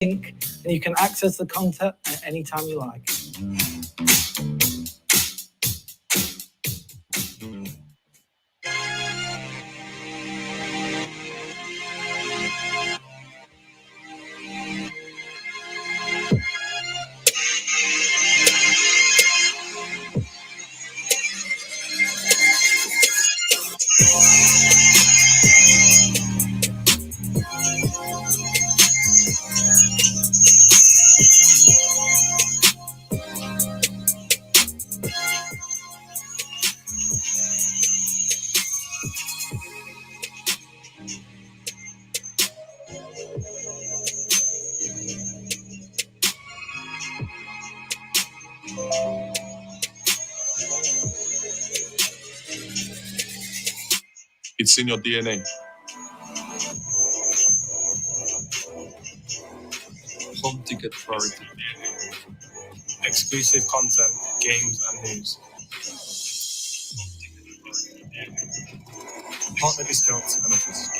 link, and you can access the content at any time you like. It's in your DNA. Home ticket priority. Exclusive content, games and news. Partner discounts and offers.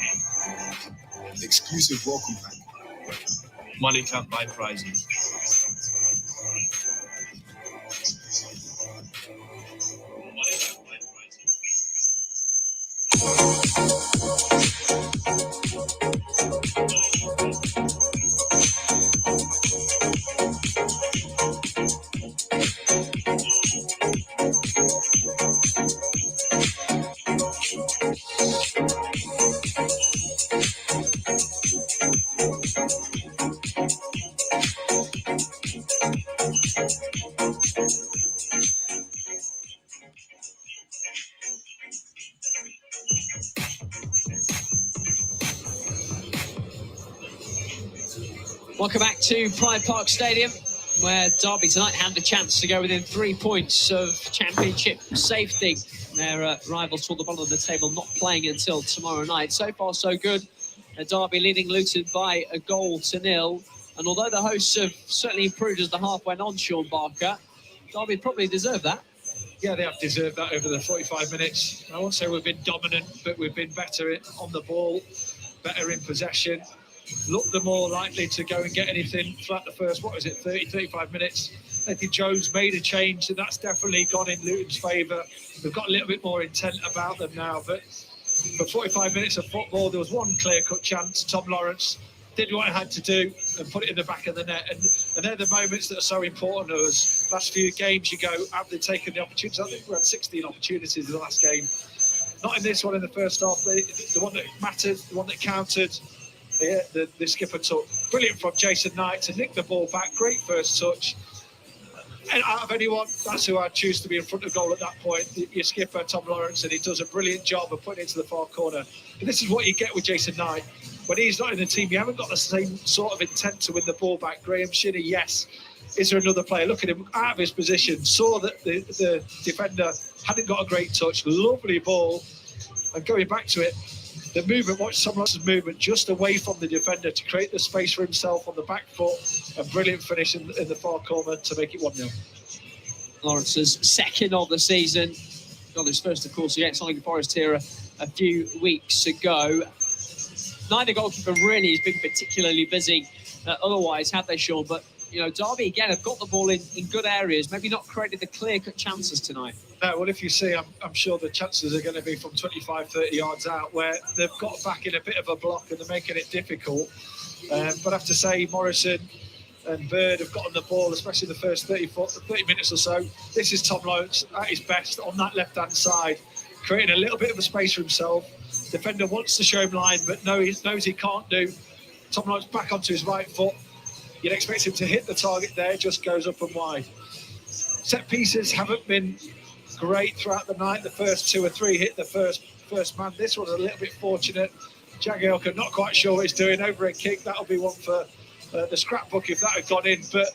Exclusive welcome pack. Money can't buy prizes. Welcome back to Pride Park Stadium, where Derby tonight had the chance to go within 3 points of championship safety. Their rivals toward the bottom of the table not playing until tomorrow night. So far, so good. Derby leading Luton by 1-0. And although the hosts have certainly improved as the half went on, Sean Barker, Derby probably deserved that. Yeah, they have deserved that over the 45 minutes. I won't say we've been dominant, but we've been better on the ball, better in possession. Looked the more likely to go and get anything throughout the first, 35 minutes. Eddie Jones made a change, and that's definitely gone in Luton's favour. We've got a little bit more intent about them now, but for 45 minutes of football, there was one clear-cut chance. Tom Lawrence did what he had to do and put it in the back of the net. And they're the moments that are so important to us. Last few games, you go, have they taken the opportunities? I think we had 16 opportunities in the last game. Not in this one in the first half. The one that mattered, the one that counted, the skipper took. Brilliant from Jason Knight to nick the ball back. Great first touch. And out of anyone, that's who I'd choose to be in front of goal at that point. Your skipper, Tom Lawrence, and he does a brilliant job of putting it into the far corner. And this is what you get with Jason Knight. When he's not in the team, you haven't got the same sort of intent to win the ball back. Graham Shinnie, yes. Is there another player? Look at him out of his position. Saw that the defender hadn't got a great touch. Lovely ball. And going back to it, the movement, watch Tom Lawrence's movement just away from the defender to create the space for himself on the back foot. A brilliant finish in the far corner to make it 1-0. Lawrence's second of the season. Got his first, of course, against Nottingham Forest here a few weeks ago. Neither goalkeeper really has been particularly busy otherwise, have they, Sean? But, you know, Derby, again, have got the ball in good areas, maybe not created the clear-cut chances tonight. No, well, if you see, I'm sure the chances are going to be from 25, 30 yards out, where they've got back in a bit of a block and they're making it difficult. But I have to say, Morrison and Bird have gotten the ball, especially the first 30 minutes or so. This is Tom Lawrence at his best on that left-hand side, creating a little bit of a space for himself. Defender wants to show him line, but knows he can't do. Tom Lawrence back onto his right foot. You'd expect him to hit the target there, just goes up and wide. Set pieces haven't been great throughout the night. The first 2 or 3 hit the first man. This was a little bit fortunate. Jagielka not quite sure what he's doing. Over a kick, that'll be one for the scrapbook if that had gone in. But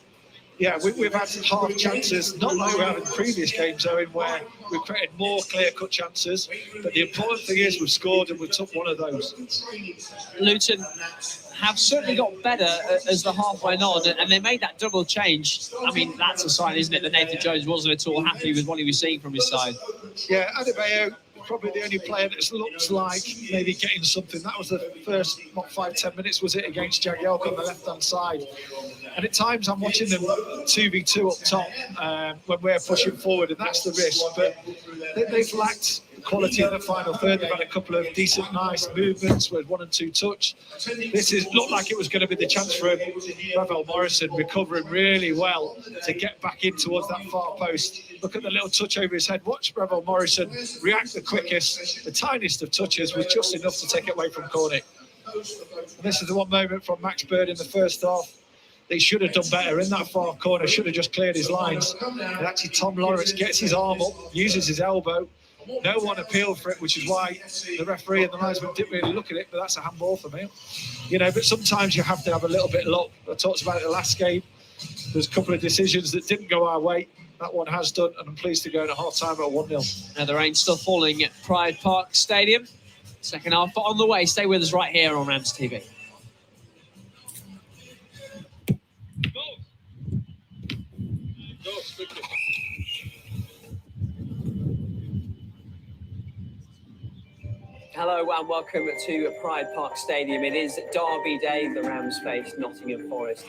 yeah, we've had half chances, not like we have in previous games, Owen, where we've created more clear-cut chances. But the important thing is we've scored and we took one of those. Luton have certainly got better as the half went on, and they made that double change. I mean, that's a sign, isn't it, that Nathan Jones wasn't at all happy with what he was seeing from his side. Yeah, Adebayo probably the only player that looks like maybe getting something. That was the first, 5-10 minutes, was it, against Jagielka on the left-hand side. And at times I'm watching them 2v2 up top when we're pushing forward, and that's the risk. But they've lacked quality in the final third. They've had a couple of decent, nice movements with 1 and 2 touch. This looked like it was going to be the chance for Ravel Morrison, recovering really well to get back in towards that far post. Look at the little touch over his head. Watch Ravel Morrison react the quickest. The tiniest of touches was just enough to take it away from Cornick. And this is the one moment from Max Bird in the first half. They should have done better in that far corner, should have just cleared his lines. And actually Tom Lawrence gets his arm up, uses his elbow. No one appealed for it, which is why the referee and the linesman didn't really look at it, but that's a handball for me. You know, but sometimes you have to have a little bit of luck. I talked about it the last game. There's a couple of decisions that didn't go our way. That one has done, and I'm pleased to go in at half-time at 1-0. Now the rain's still falling at Pride Park Stadium. Second half on the way. Stay with us right here on Rams TV. Hello and welcome to Pride Park Stadium. It is Derby Day. The Rams face Nottingham Forest.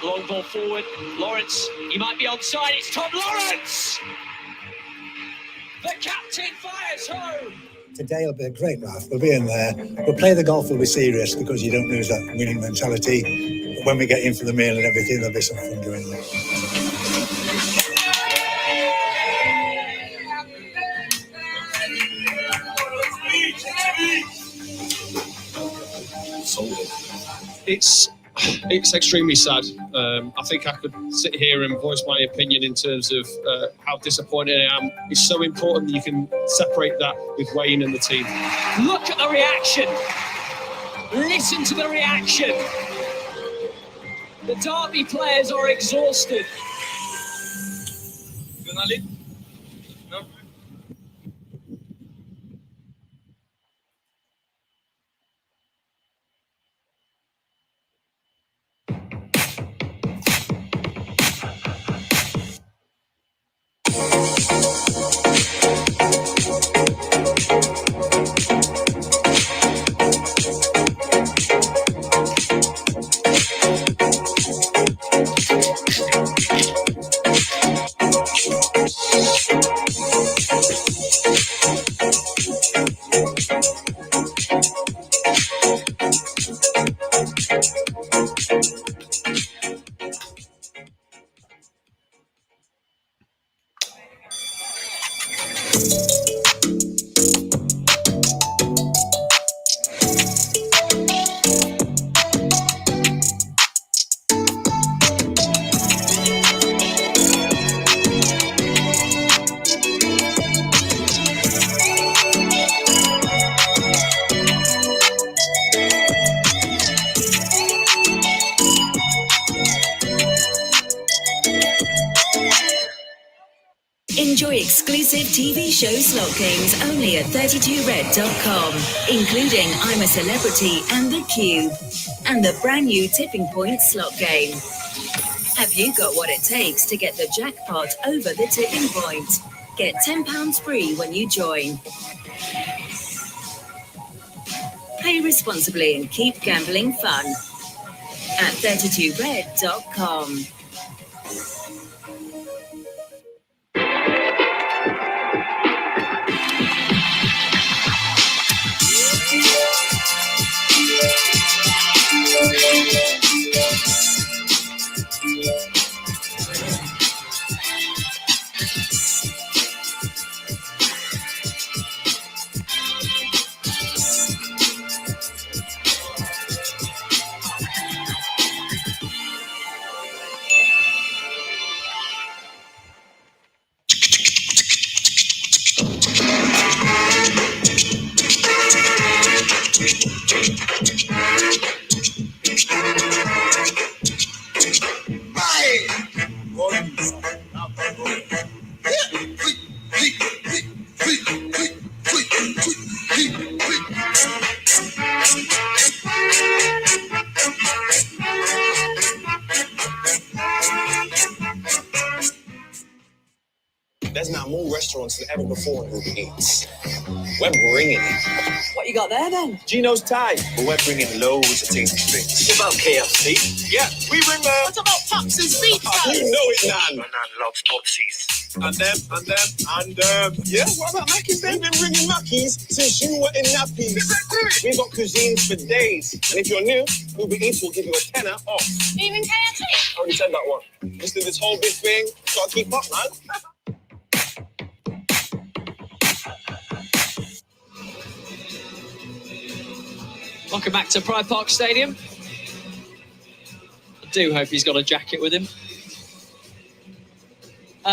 Long ball forward. Lawrence, he might be onside. It's Tom Lawrence! The captain fires home! Today will be a great laugh. We'll be in there. We'll play the golf, we'll be serious because you don't lose that winning mentality. But when we get in for the meal and everything, there'll be some fun doing that. It's extremely sad. I think I could sit here and voice my opinion in terms of how disappointed I am. It's so important that you can separate that with Wayne and the team. Look at the reaction. Listen to the reaction. The Derby players are exhausted. No? Enjoy exclusive TV show slot games only at 32red.com, including I'm a Celebrity and The Cube, and the brand new Tipping Point slot game. Have you got what it takes to get the jackpot over the tipping point? Get £10 free when you join. Play responsibly and keep gambling fun at 32red.com. There's now more restaurants than ever before in Uber Eats. We're bringing it. What you got there then? Gino's Thai, but we're bringing loads of tasty things. What about KFC? Yeah, we bring them. What about Pops's Pizza? You know it, Nan. Nan loves Popsies. And them. Yeah, what about Mackey's? They've been bringing Mackey's since you were in nappies. We've got cuisines for days. And if you're new, Uber Eats will give you a tenner off. Even KFC? I already said that one. Just do this whole big thing. Gotta keep up, man. Welcome back to Pride Park Stadium. I do hope he's got a jacket with him.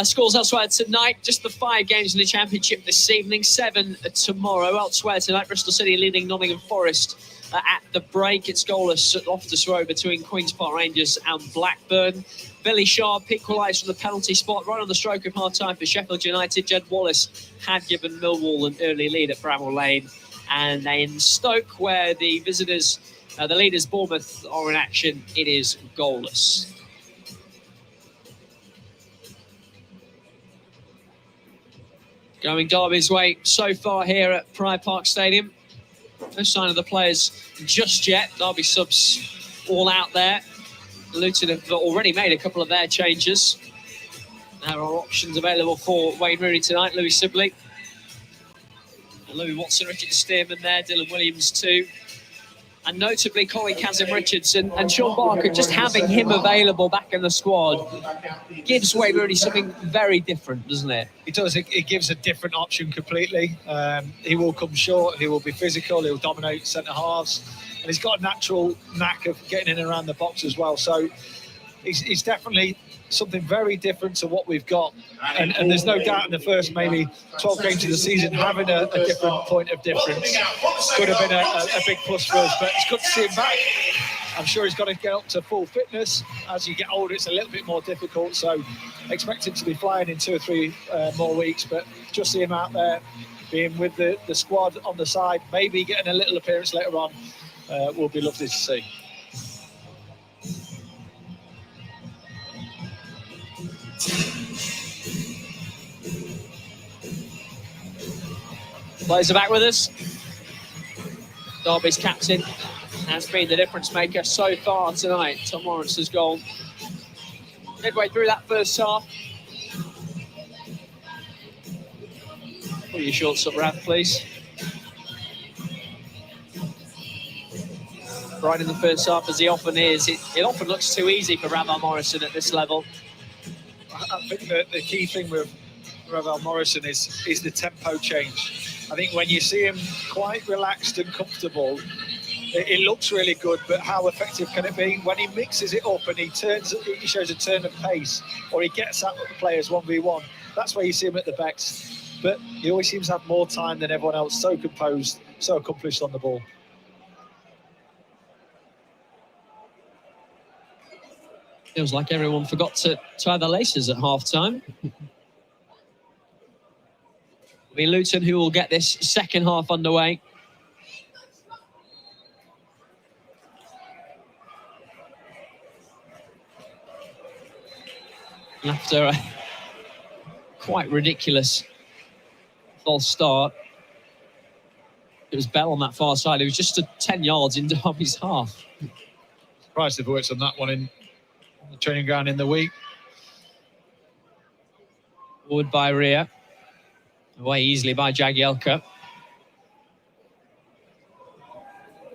Scores elsewhere tonight, just the 5 games in the Championship this evening, 7 tomorrow. Elsewhere tonight, Bristol City leading Nottingham Forest at the break. It's goalless at Loftus Road between Queen's Park Rangers and Blackburn. Billy Sharp equalised from the penalty spot right on the stroke of half-time for Sheffield United. Jed Wallace had given Millwall an early lead at Bramall Lane. And in Stoke, where the visitors, the leaders Bournemouth, are in action, it is goalless. Going Derby's way so far here at Pride Park Stadium. No sign of the players just yet. Derby subs all out there. Luton have already made a couple of their changes. There are options available for Wayne Rooney tonight. Louis Sibley, Louis Watson, Richard Stearman there, Dylan Williams too. And notably Colin Kazim-Richardson and Sean Barker, just having him available back in the squad gives Wayne Rooney something very different, doesn't it? It does. It gives a different option completely. He will come short, he will be physical, he'll dominate centre halves, and he's got a natural knack of getting in and around the box as well. So he's definitely something very different to what we've got. And there's no doubt in the first maybe 12 games of the season, having a different point of difference could have been a big plus for us. But it's good to see him back. I'm sure he's got to get up to full fitness. As you get older, it's a little bit more difficult. So expect him to be flying in 2 or 3 more weeks. But just see him out there, being with the squad on the side, maybe getting a little appearance later on, will be lovely to see. Players are back with us. Derby's captain has been the difference maker so far tonight. Tom Lawrence's goal. Midway through that first half. Put your shorts up, Rav, please. Right in the first half, as he often is, it often looks too easy for Ravel Morrison at this level. I think that the key thing with Ravel Morrison is the tempo change. I think when you see him quite relaxed and comfortable, it looks really good, but how effective can it be? When he mixes it up and he shows a turn of pace, or he gets at the players 1v1, that's where you see him at the best. But he always seems to have more time than everyone else, so composed, so accomplished on the ball. Feels like everyone forgot to tie their laces at half-time. It'll be Luton who will get this second half underway. After a quite ridiculous false start, it was Bell on that far side. It was just 10 yards in Derby's half. Surprised they've worked on that one in the training ground in the week. Forward by Ria. Away easily by Jagielka.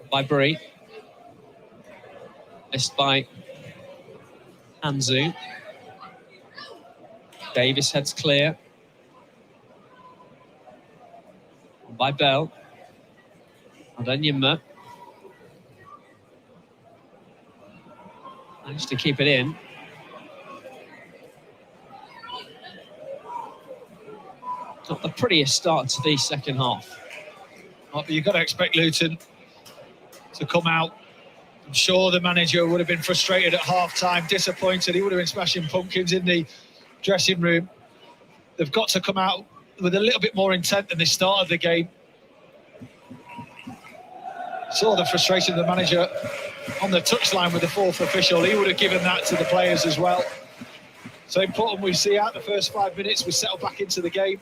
By Bree. Missed by Anzu. Davis heads clear. By Bell. Adanyima. Managed to keep it in. Not the prettiest start to the second half. You've got to expect Luton to come out. I'm sure the manager would have been frustrated at half-time, disappointed. He would have been smashing pumpkins in the dressing room. They've got to come out with a little bit more intent than they started the game. Saw the frustration of the manager on the touchline with the fourth official. He would have given that to the players as well. So important we see out the first 5 minutes, we settle back into the game,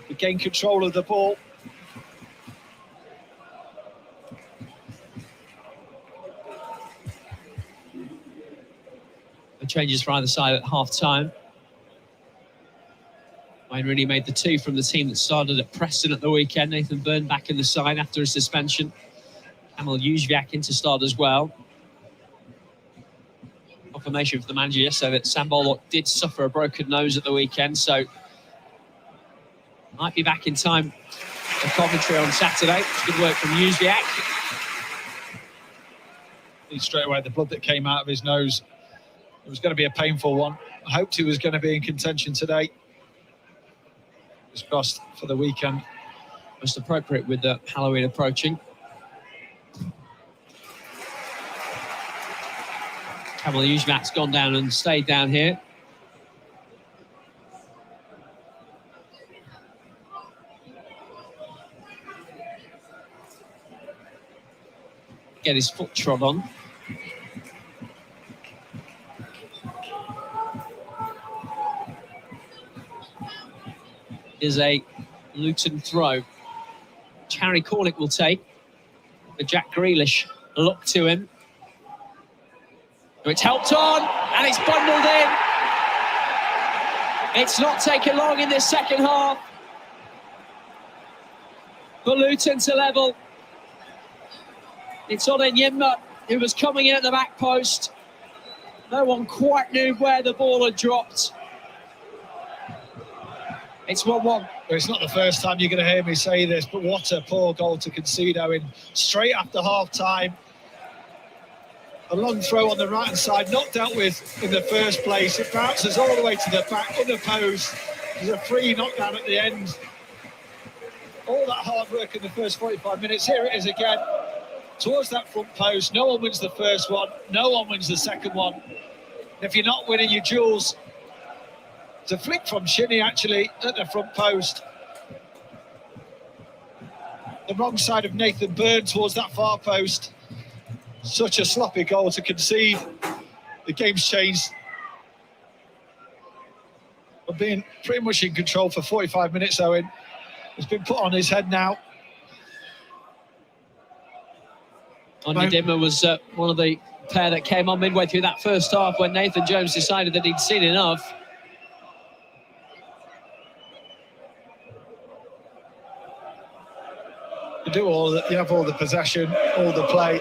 we gain control of the ball. The changes for either side at half-time. Wayne Rooney made the 2 from the team that started at Preston at the weekend. Nathan Byrne back in the side after a suspension. Kamil Jóźwiak in to start as well. Confirmation for the manager yesterday that Sam Bullock did suffer a broken nose at the weekend, so might be back in time for Coventry on Saturday. It's good work from Jóźwiak. Straight away, the blood that came out of his nose, it was going to be a painful one. I hoped he was going to be in contention today. Just crossed for the weekend. Most appropriate with the Halloween approaching. Kamil Jóźwiak's gone down and stayed down here. Get his foot trod on. Is a Luton throw. which Harry Cornick will take. But Jack Grealish look to him. It's helped on, and it's bundled in. It's not taken long in this second half for Luton to level. It's Onyema who was coming in at the back post. No one quite knew where the ball had dropped. It's 1-1. Well, it's not the first time you're going to hear me say this, but what a poor goal to concede, Owen. Straight after half-time. A long throw on the right-hand side, not dealt with in the first place. It bounces all the way to the back, unopposed. There's a free knockdown at the end. All that hard work in the first 45 minutes. Here it is again, towards that front post. No one wins the first one. No one wins the second one. And if you're not winning your duels, it's a flick from Shinnie, actually, at the front post. The wrong side of Nathan Byrne towards that far post. Such a sloppy goal to concede. The game's changed. But being pretty much in control for 45 minutes, Owen. It's been put on his head now. Onyema was one of the pair that came on midway through that first half when Nathan Jones decided that he'd seen enough. You have all the possession, all the play.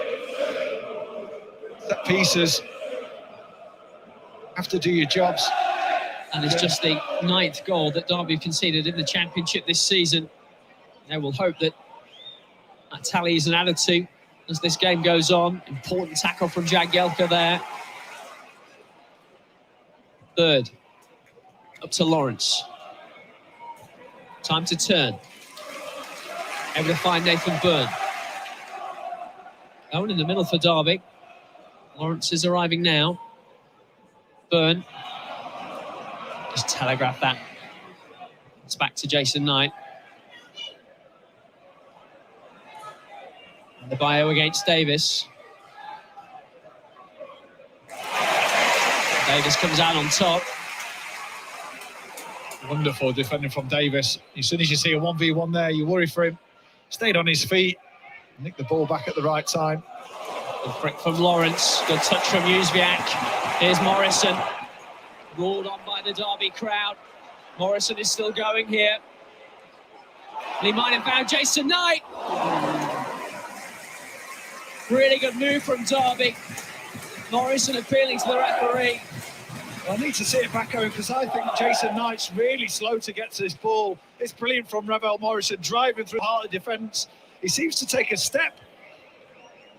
Set pieces. Have to do your jobs. And it's just the 9th goal that Derby conceded in the Championship this season. They will hope that that tally isn't added to as this game goes on. Important tackle from Jagielka there. Third. Up to Lawrence. Time to turn. Able to find Nathan Byrne. Owen in the middle for Derby. Lawrence is arriving now. Byrne. Just telegraph that. It's back to Jason Knight. And the bio against Davis. Davis comes out on top. Wonderful defending from Davis. As soon as you see a 1v1 there, you worry for him. Stayed on his feet. Nicked the ball back at the right time. Good flick from Lawrence. Good touch from Jóźwiak. Here's Morrison. Roared on by the Derby crowd. Morrison is still going here. And he might have found Jason Knight. Really good move from Derby. Morrison appealing to the referee. I need to see it back, Owen, because I think Jason Knight's really slow to get to this ball. It's brilliant from Ravel Morrison, driving through the heart of defence. He seems to take a step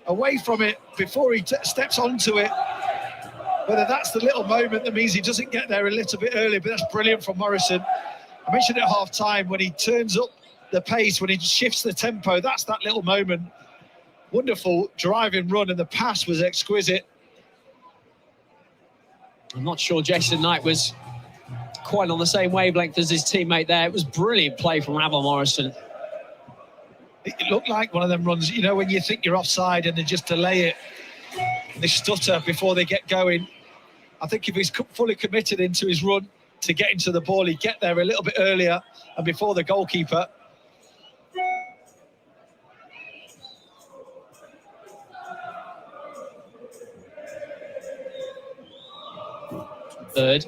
away from it before he steps onto it. Whether that's the little moment that means he doesn't get there a little bit earlier, but that's brilliant from Morrison. I mentioned at half-time, when he turns up the pace, when he shifts the tempo, that's that little moment. Wonderful driving run, and the pass was exquisite. I'm not sure Jason Knight was quite on the same wavelength as his teammate there. It was brilliant play from Ravel Morrison. It looked like one of them runs, you know, when you think you're offside and they just delay it. They stutter before they get going. I think if he's fully committed into his run to get into the ball, he'd get there a little bit earlier and before the goalkeeper. Third.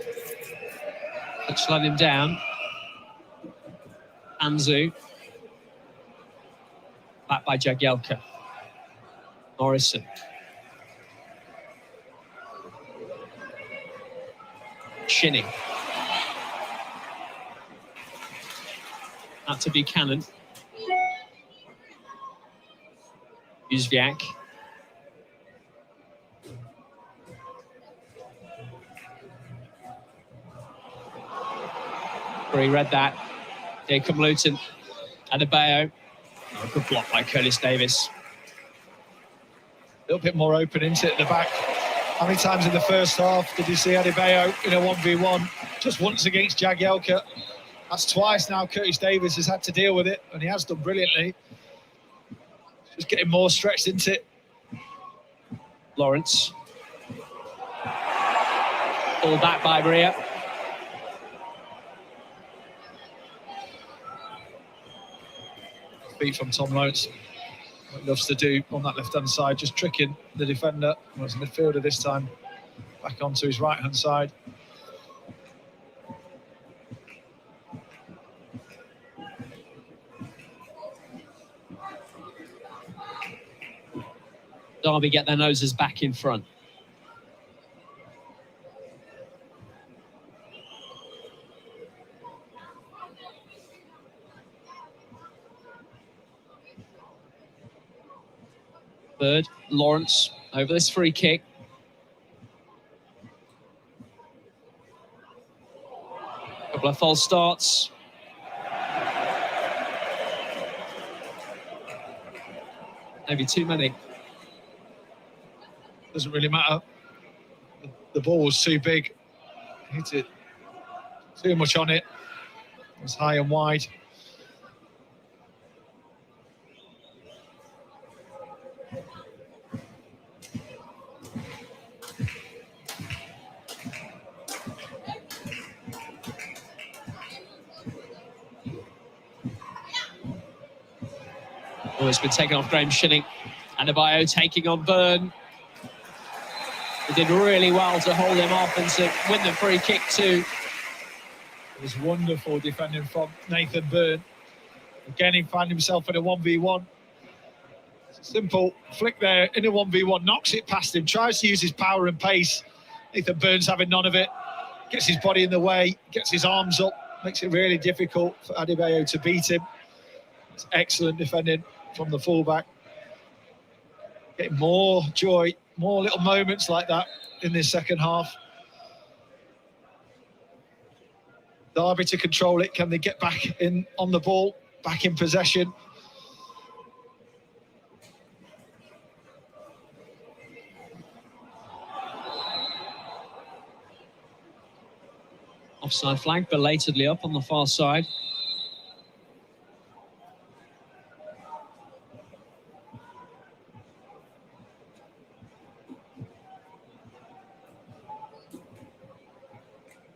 Slowed him down. Anzu. Back by Jagielka. Morrison. Shinnie. Out to Buchanan. Uzviak. He read that. Here come Luton. Adebayo. Oh, good block by Curtis Davis. A little bit more open, isn't it, at the back? How many times in the first half did you see Adebayo in a 1v1? Just once against Jagielka. That's twice now Curtis Davis has had to deal with it, and he has done brilliantly. Just getting more stretched into it. Lawrence. Ball back by Maria. Beat from Tom Lawrence. What he loves to do on that left-hand side, just tricking the defender. Well, it's a midfielder this time. Back onto his right-hand side. Derby get their noses back in front. Third, Lawrence over this free kick. Couple of false starts. Maybe too many. Doesn't really matter. The ball was too big. Hit it too much on it. It was high and wide. Oh, it's been taken off Graham Shinnie. Adebayo taking on Byrne. He did really well to hold him off and to win the free kick too. It was wonderful defending from Nathan Byrne. Again, he found himself in a 1v1. Simple flick there in a 1v1, knocks it past him, tries to use his power and pace. Nathan Byrne's having none of it. Gets his body in the way, gets his arms up, makes it really difficult for Adebayo to beat him. It's excellent defending from the fullback. Getting more joy, more little moments like that in this second half. Derby to control it. Can they get back in on the ball, back in possession? Offside flag belatedly up on the far side.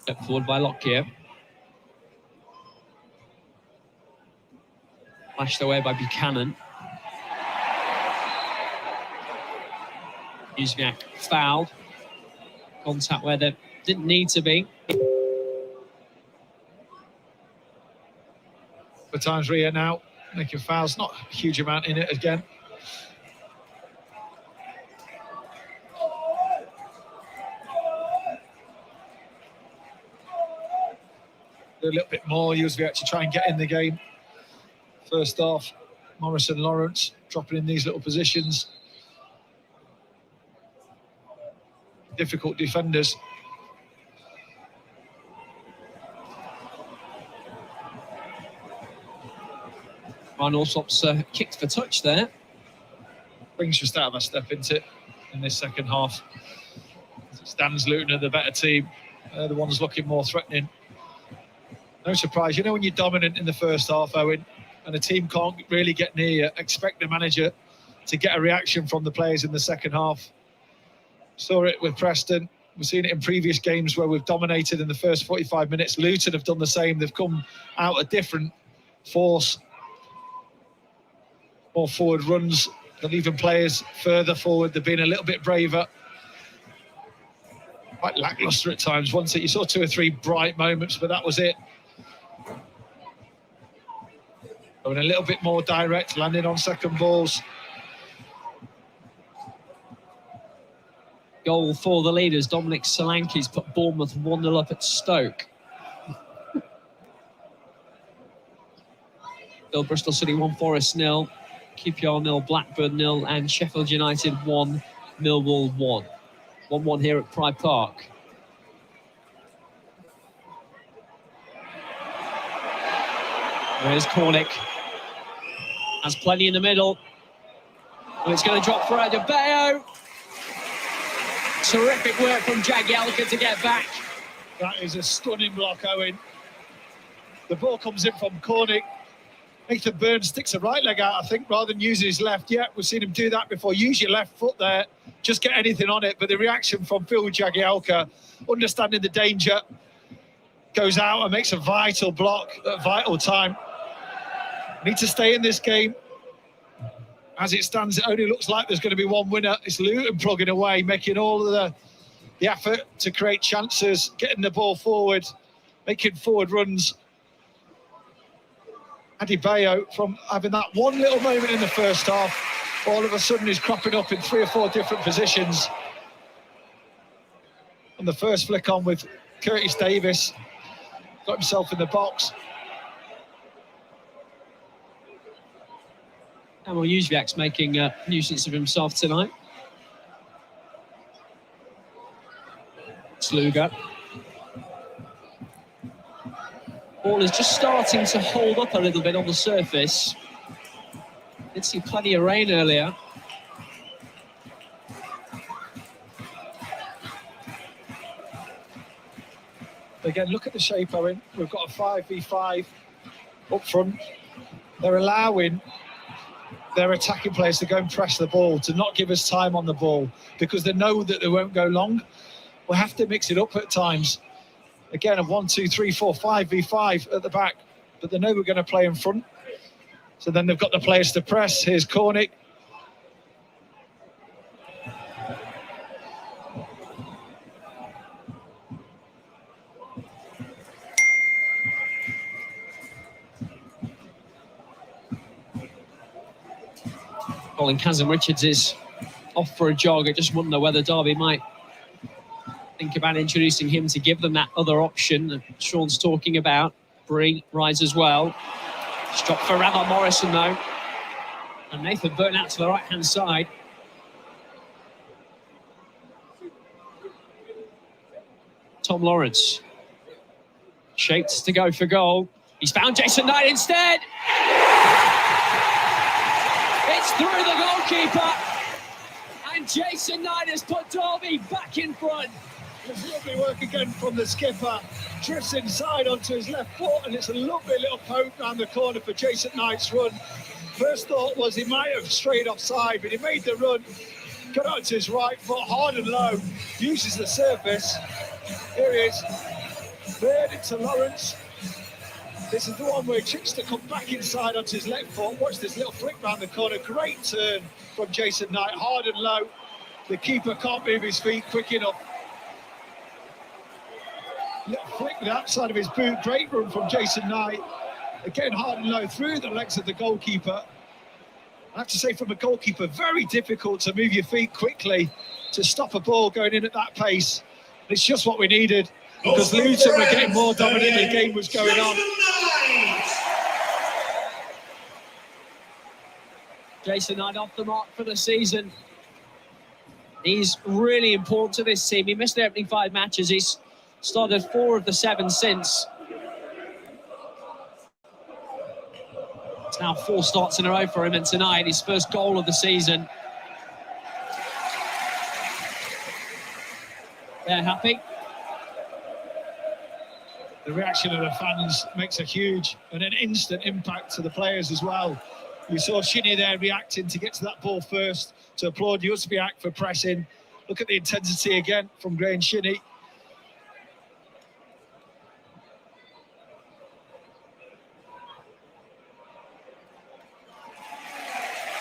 Step forward by Lockyer. Flashed away by Buchanan. Uzviak fouled. Contact where there didn't need to be. For times Ria now making fouls, not a huge amount in it again. A little bit more, Uzviak to try and get in the game. First half, Morrison, Lawrence dropping in these little positions. Difficult defenders. Ryan Alsop's kicked for touch there. Brings just out of a step into it in this second half. As it stands, Luton are the better team. They're the ones looking more threatening. No surprise. You know when you're dominant in the first half, Owen, and a team can't really get near you, expect the manager to get a reaction from the players in the second half. Saw it with Preston. We've seen it in previous games where we've dominated in the first 45 minutes. Luton have done the same. They've come out a different force. More forward runs. They're leaving players further forward. They've been a little bit braver. Quite lacklustre at times. Once you saw 2 or 3 bright moments, but that was it. Going a little bit more direct, landing on second balls. Goal for the leaders. Dominic Solanke's put Bournemouth 1-0 up at Stoke. Bill Bristol City 1, Forest 0, QPR 0, Blackburn 0, and Sheffield United 1, Millwall 1. 1-1 here at Pride Park. There's Cornick. Has plenty in the middle. And it's going to drop for Adebayo. Terrific work from Jagielka to get back. That is a stunning block, Owen. The ball comes in from Cornick. Nathan Burns sticks a right leg out, I think, rather than using his left. Yeah, we've seen him do that before. Use your left foot there. Just get anything on it. But the reaction from Phil Jagielka, understanding the danger, goes out and makes a vital block at a vital time. Need to stay in this game. As it stands, it only looks like there's going to be one winner. It's Luton plugging away, making all of the effort to create chances, getting the ball forward, making forward runs. Adebayo, from having that one little moment in the first half, all of a sudden is cropping up in 3 or 4 different positions. On the first flick on with Curtis Davis, got himself in the box. Emil Juzviak's making a nuisance of himself tonight. Sluga. Ball is just starting to hold up a little bit on the surface. Did see plenty of rain earlier. Again, look at the shape, Owen. We've got a 5v5 up front. They're allowing their attacking players to go and press the ball, to not give us time on the ball, because they know that they won't go long. We'll have to mix it up at times. Again, a 1, 2, 3, 4, 5v5 at the back, but they know we're going to play in front. So then they've got the players to press. Here's Cornick. Colin Kazim-Richards is off for a jog. I just wonder whether Derby might think about introducing him to give them that other option that Sean's talking about. Bree rides as well. Stop for Ravel Morrison though. And Nathan Burn out to the right-hand side. Tom Lawrence. Shaped to go for goal. He's found Jason Knight instead. It's through the goalkeeper. And Jason Knight has put Derby back in front. There's lovely work again from the skipper. Drifts inside onto his left foot, and it's a lovely little poke round the corner for Jason Knight's run. First thought was he might have strayed offside, but he made the run, got onto his right foot, hard and low, uses the surface. Here he is. Third into Lawrence. This is the one where Chichester come back inside onto his left foot. Watch this little flick round the corner. Great turn from Jason Knight, hard and low. The keeper can't move his feet quick enough. Little flick with the outside of his boot. Great run from Jason Knight. Again, hard and low through the legs of the goalkeeper. I have to say, from a goalkeeper, very difficult to move your feet quickly to stop a ball going in at that pace. It's just what we needed, because Luton were getting more dominant. The game was going on. Jason Knight off the mark for the season. He's really important to this team. He missed the opening 5 matches. He's started 4 of the 7 since. It's now 4 starts in a row for him, and tonight his first goal of the season. They're happy. The reaction of the fans makes a huge and an instant impact to the players as well. You saw Shinnie there reacting to get to that ball first, to applaud Juzviak for pressing. Look at the intensity again from Graham Shinney.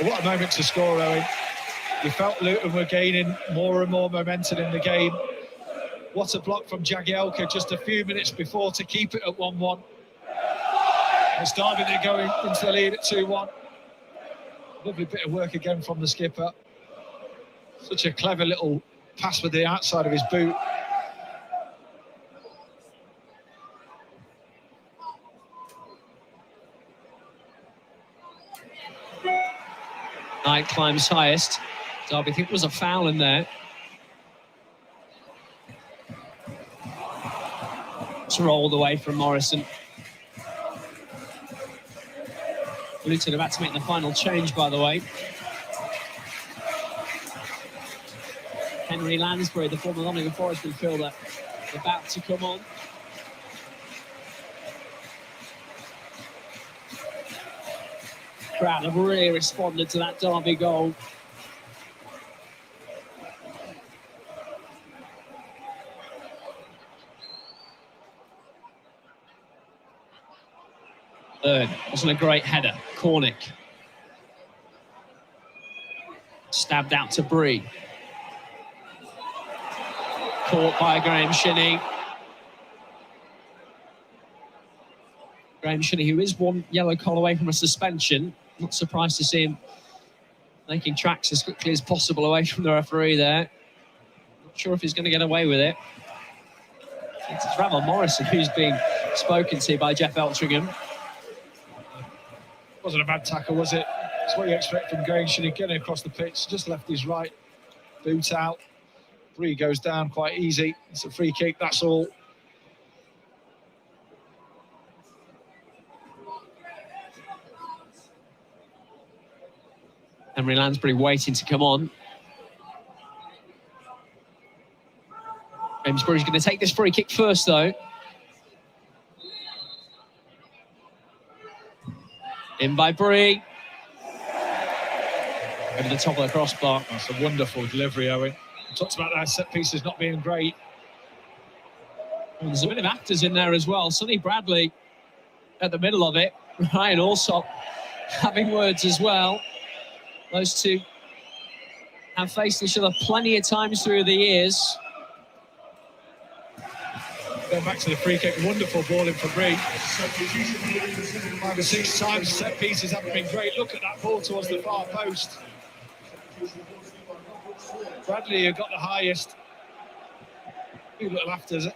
What a moment to score, Owen. You felt Luton were gaining more and more momentum in the game. What a block from Jagielka just a few minutes before to keep it at 1-1. It's Derby they're going into the lead at 2-1. Lovely bit of work again from the skipper. Such a clever little pass with the outside of his boot. Knight climbs highest. Derby, I think there was a foul in there. It's rolled away from Morrison. Luton about to make the final change, by the way. Henry Lansbury, the former Nottingham Forest midfielder, about to come on. Crowd have really responded to that Derby goal. Wasn't a great header. Cornick. Stabbed out to Bree. Caught by Graham Shinney. Graham Shinney, who is one yellow card away from a suspension. Not surprised to see him making tracks as quickly as possible away from the referee there. Not sure if he's going to get away with it. It's Ravel Morrison who's being spoken to by Jeff Eltringham. Wasn't a bad tackle, was it? It's what you expect from Graham Shinney, getting across the pitch. Just left his right boot out. Bree goes down quite easy. It's a free kick, that's all. Henry Lansbury waiting to come on. Amesbury's going to take this free kick first, though. In by Bree. Over the top of the crossbar. That's a wonderful delivery, Owen. We talked about that set pieces not being great. Well, there's a bit of actors in there as well. Sonny Bradley at the middle of it. Ryan Alsop having words as well. Those two have faced each other plenty of times through the years. Going back to the free kick, wonderful ball in for Bree. 5 or 6 times set pieces haven't been great. Look at that ball towards the far post. Bradley, who got the highest. Few little afters.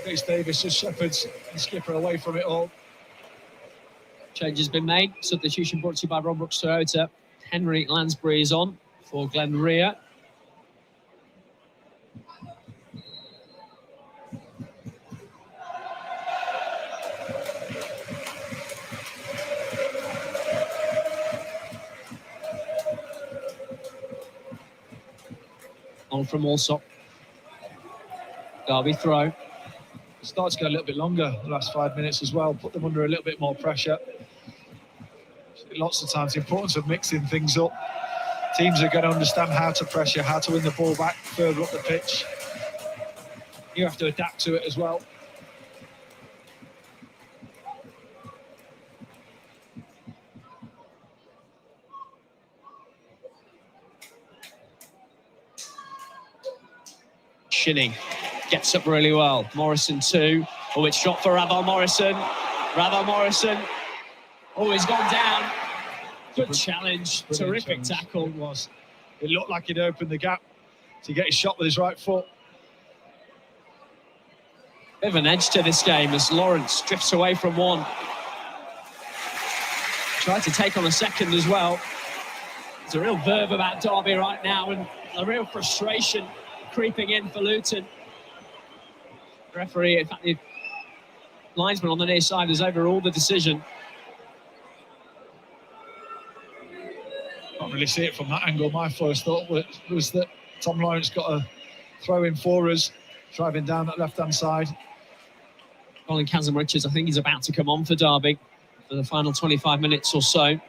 Chris Davis just shepherds the skipper away from it all. Change has been made. Substitution brought to you by Ron Brooks Toyota. Henry Lansbury is on for Glenn Rea. On from Alsop. Derby throw. Starts to go a little bit longer the last 5 minutes as well. Put them under a little bit more pressure. Lots of times the importance of mixing things up. Teams are going to understand how to pressure, how to win the ball back further up the pitch. You have to adapt to it as well. Shinney gets up really well. Morrison too. Oh, it's shot for Ravel Morrison. Ravel Morrison. Oh, he's gone down. Good challenge. Terrific tackle. It was. It looked like he'd opened the gap to get his shot with his right foot. Bit of an edge to this game as Lawrence drifts away from one. Tried to take on a second as well. There's a real verve about Derby right now and a real frustration creeping in for Luton. The referee, in fact, the linesman on the near side has overruled the decision. Can't really see it from that angle. My first thought was that Tom Lawrence got a throw in for us, driving down that left-hand side. Colin Kazim-Richards, I think he's about to come on for Derby for the final 25 minutes or so.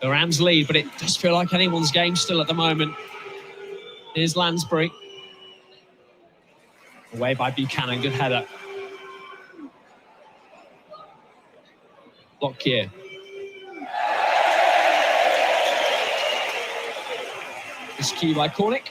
The Rams lead, but it does feel like anyone's game still at the moment. Here's Lansbury. Away by Buchanan, good header. Lockyer. This cue by Cornick.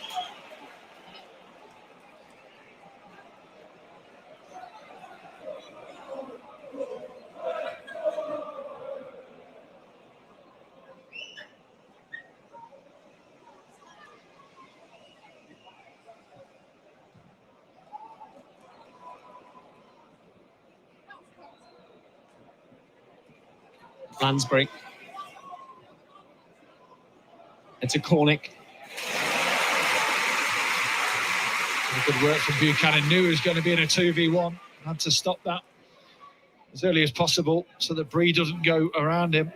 Lansbury. It's a Cornick. Good work from Buchanan. Knew he was going to be in a 2v1. Had to stop that as early as possible so that Bree doesn't go around him.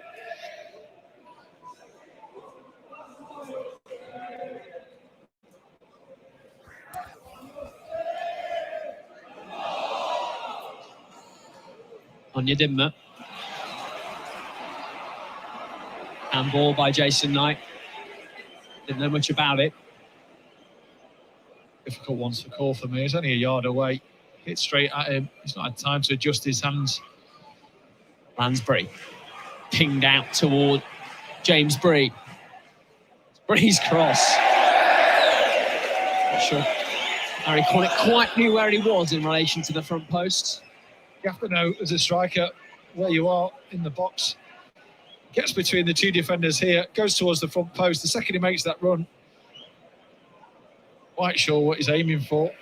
Onyedinma. Handball by Jason Knight. Didn't know much about it. Difficult one to call for me. He's only a yard away. Hit straight at him. He's not had time to adjust his hands. Lansbury pinged out toward James Bree. Bree's cross. Not sure Harry Cornick quite knew where he was in relation to the front post. You have to know as a striker where you are in the box. Gets between the two defenders here, goes towards the front post. The second he makes that run, quite sure what he's aiming for.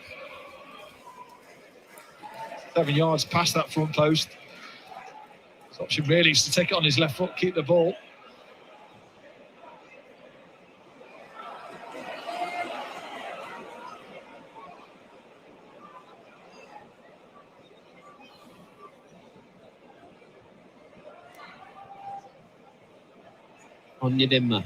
7 yards past that front post. His option really is to take it on his left foot, keep the ball. Onyedinma.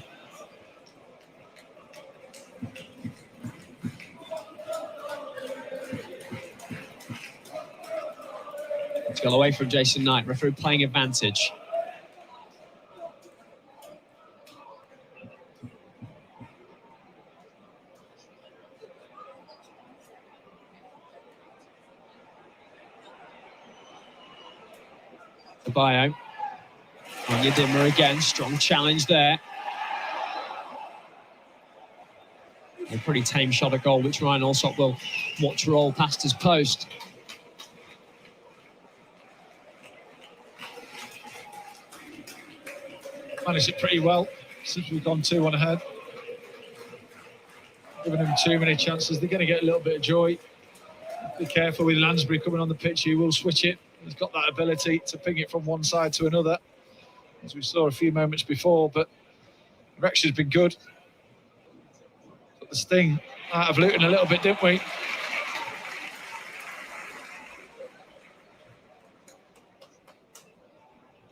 It's gone away from Jason Knight. Referee playing advantage. Bio. Onyedinma again, strong challenge there. A pretty tame shot at goal, which Ryan Alsop will watch roll past his post. Managed it pretty well since we've gone 2-1 ahead. Giving them too many chances. They're going to get a little bit of joy. Be careful with Lansbury coming on the pitch. He will switch it. He's got that ability to ping it from one side to another, as we saw a few moments before, but the direction's been good. Got the sting out of Luton a little bit, didn't we?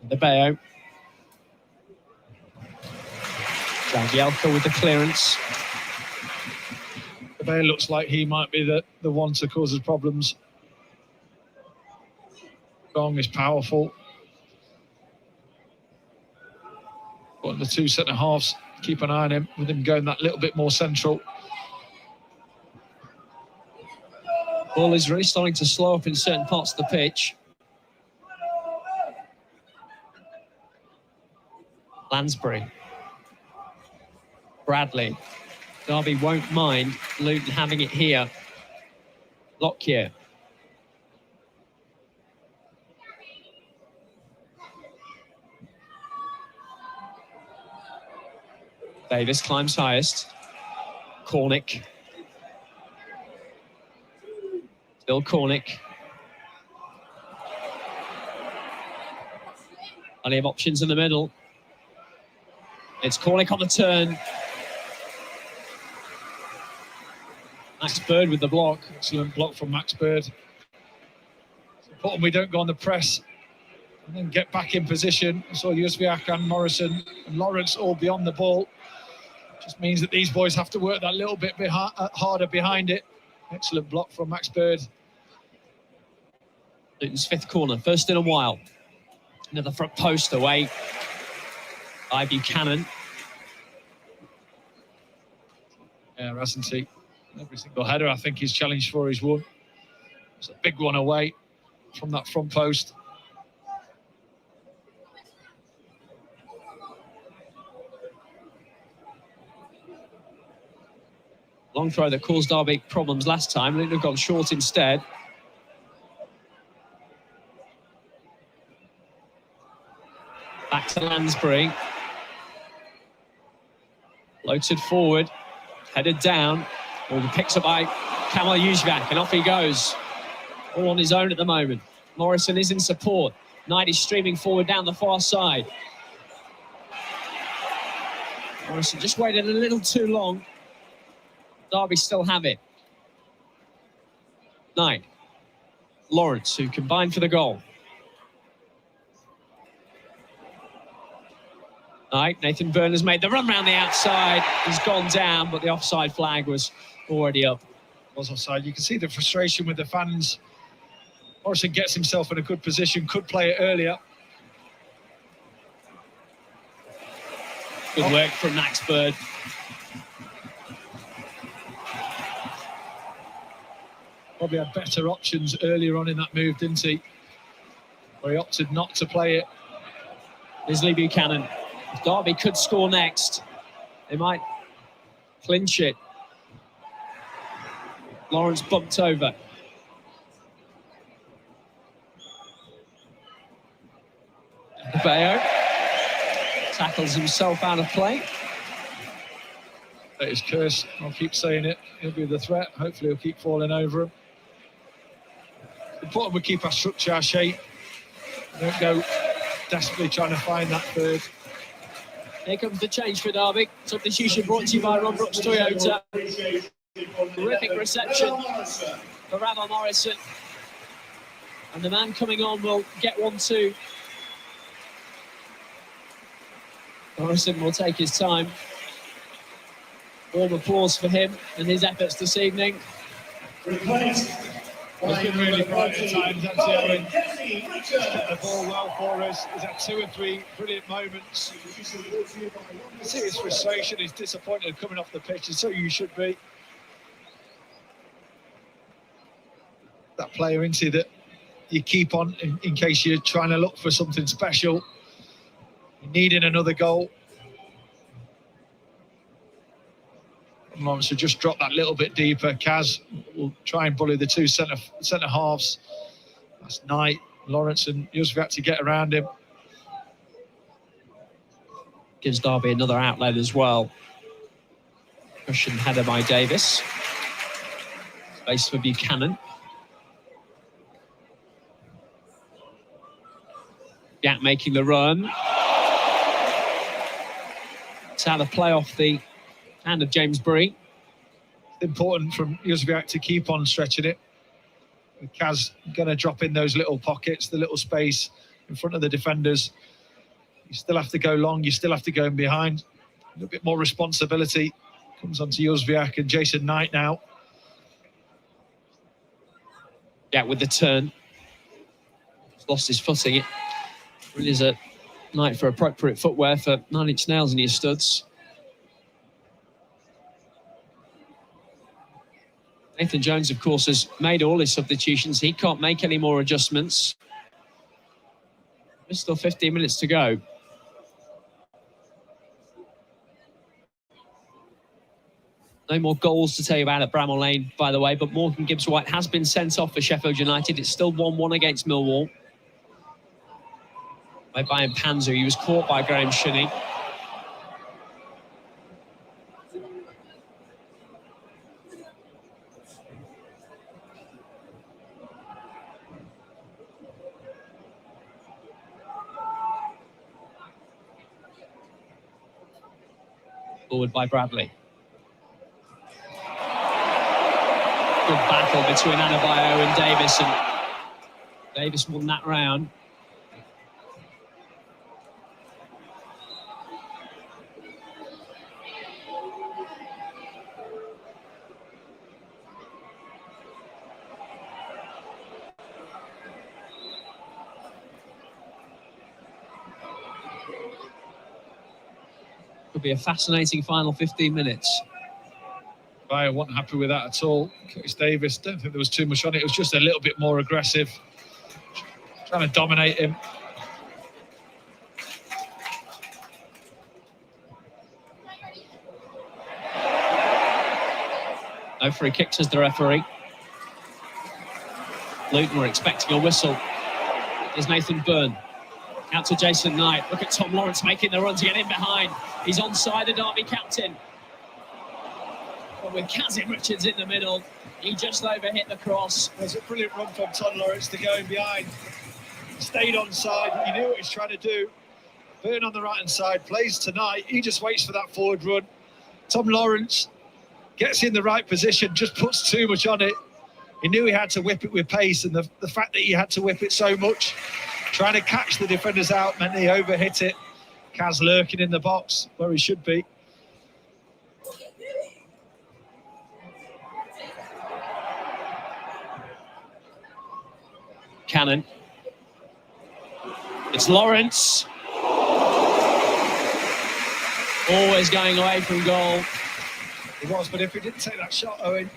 De Bayo. Jagielka with the clearance. De Bayo looks like he might be the one to cause us problems. Gong is powerful. But the two centre halves, keep an eye on him, with him going that little bit more central. Ball is really starting to slow up in certain parts of the pitch. Lansbury. Bradley. Derby won't mind Luton having it here. Lockyer. Davis climbs highest. Cornick. Still Cornick. Plenty of options in the middle. It's Cornick on the turn. Max Bird with the block. Excellent block from Max Bird. It's important we don't go on the press and then get back in position. I saw Yusviak and Morrison and Lawrence all beyond the ball. Just means that these boys have to work that little bit harder behind it. Excellent block from Max Bird. Luton's fifth corner, first in a while. Another front post away by Buchanan. Yeah, hasn't he? Every single header I think he's challenged for is won. It's a big one away from that front post. Long throw that caused Derby problems last time. Luton have gone short instead. Back to Lansbury. Floated forward. Headed down. Ball picks up by Kamal Yuzvac, and off he goes. All on his own at the moment. Morrison is in support. Knight is streaming forward down the far side. Morrison just waited a little too long. Derby still have it. Knight. Lawrence, who combined for the goal. Knight, Nathan Byrne has made the run round the outside. He's gone down, but the offside flag was already up. Was offside. You can see the frustration with the fans. Morrison gets himself in a good position, could play it earlier. Good work from Max Bird. Probably had better options earlier on in that move, didn't he? Where he opted not to play it. There's Lee Buchanan. If Derby could score next, they might clinch it. Lawrence bumped over. Bayo tackles himself out of play. That is Curse. I'll keep saying it. He'll be the threat. Hopefully he'll keep falling over him. Important we keep our structure, our shape. Don't go desperately trying to find that third. Here comes the change for Derby. Substitution brought to you by Ron Brooks Toyota. Terrific reception for Ravel Morrison. And the man coming on will get one too. Morrison will take his time. Warm applause for him and his efforts this evening. It's been really bright at times, hasn't it, Owen? He's kept the ball well for us. He's had 2 or 3 brilliant moments. You see his frustration, he's disappointed coming off the pitch, and so you should be. That player, isn't he, that you keep on in case you're trying to look for something special. You're needing another goal. Lawrence will just drop that little bit deeper. Kaz will try and bully the 2 centre halves. That's Knight, Lawrence and Yuzvac to get around him. Gives Derby another outlet as well. Cushion header by Davis. Space for Buchanan. Gat making the run. It's out of play off the hand of James Bree. It's important from Yuzvac to keep on stretching it. Kaz going to drop in those little pockets, the little space in front of the defenders. You still have to go long, you still have to go in behind. A little bit more responsibility comes onto Yuzvac and Jason Knight now. Yeah, with the turn. He's lost his footing. It really is a night for appropriate footwear for 9-inch nails in your studs. Nathan Jones, of course, has made all his substitutions. He can't make any more adjustments. There's still 15 minutes to go. No more goals to tell you about at Bramall Lane, by the way, but Morgan Gibbs-White has been sent off for Sheffield United. It's still 1-1 against Millwall. By Brian Panzer, he was caught by Graham Shinney. Forward by Bradley. Good battle between Anabayo and Davis, and Davis won that round. be a fascinating final 15 minutes. I wasn't happy with that at all. Curtis Davies, don't think there was too much on it. It was just a little bit more aggressive, trying to dominate him. No free kicks as the referee. Luton were expecting a whistle. There's Nathan Byrne. Out to Jason Knight. Look at Tom Lawrence making the run to get in behind. He's onside the Derby captain. But with Kazim Richards in the middle, he just overhit the cross. There's a brilliant run from Tom Lawrence to go in behind. Stayed onside. He knew what he was trying to do. Byrne on the right-hand side, plays tonight. He just waits for that forward run. Tom Lawrence gets in the right position, just puts too much on it. He knew he had to whip it with pace, and the fact that he had to whip it so much, trying to catch the defenders out, meant he overhit it. Kaz lurking in the box where he should be. Cannon. It's Lawrence. Always going away from goal. He was, but if he didn't take that shot, Owen,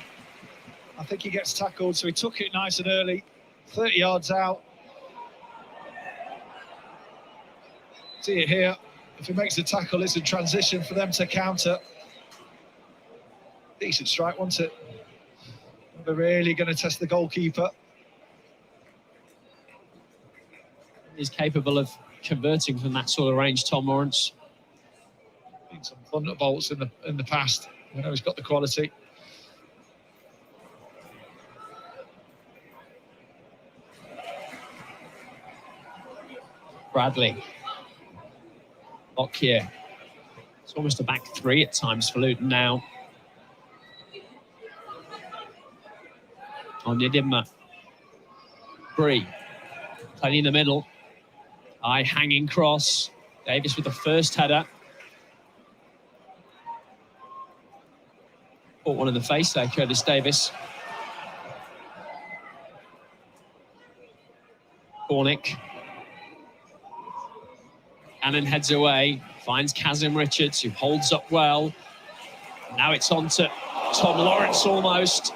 I think he gets tackled. So he took it nice and early, 30 yards out. See it here. If he makes the tackle, it's a transition for them to counter. Decent strike, wasn't it? They're really going to test the goalkeeper. He's capable of converting from that sort of range, Tom Lawrence. Been some thunderbolts in the past. I know he's got the quality. Bradley. Lockyer. It's almost a back three at times for Luton now. Onyedinma. Bree. Playing in the middle. High hanging cross. Davis with the first header. Caught one in the face there, Curtis Davis. Cornick. Cannon heads away, finds Kazim Richards, who holds up well. Now it's on to Tom Lawrence almost.